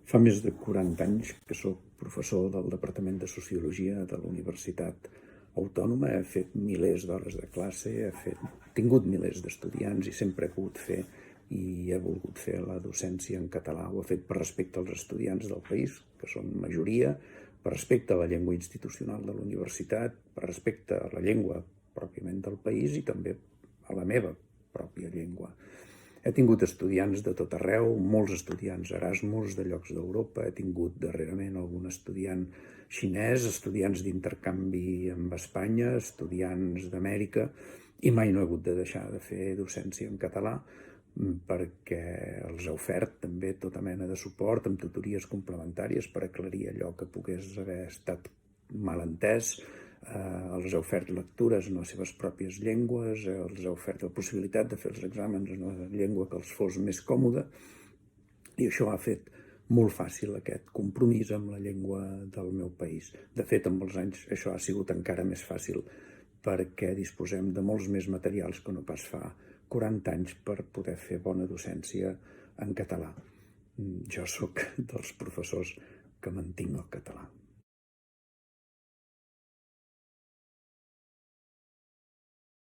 Fa més de 40 anys que soc professor del Departament de Sociologia de la Universitat Autònoma. He fet milers d'hores de classe, he tingut milers d'estudiants i sempre he pogut fer i he volgut fer la docència en català. Ho he fet per respecte als estudiants del país, que són majoria, per respecte a la llengua institucional de la universitat, per respecte a la llengua pròpiament del país i també a la meva pròpia llengua. He tingut estudiants de tot arreu, molts estudiants Erasmus de llocs d'Europa, he tingut darrerament algun estudiant xinès, estudiants d'intercanvi amb Espanya, estudiants d'Amèrica, i mai no he hagut de deixar de fer docència en català perquè els he ofert també tota mena de suport amb tutories complementàries per aclarir allò que pogués haver estat mal entès. Els he ofert lectures en les seves pròpies llengües, els he ofert la possibilitat de fer els exàmens en la llengua que els fos més còmoda, i això ha fet molt fàcil aquest compromís amb la llengua del meu país. De fet, amb els anys això ha sigut encara més fàcil perquè disposem de molts més materials que no pas fa 40 anys per poder fer bona docència en català. Jo sóc dels professors que mantinc el català.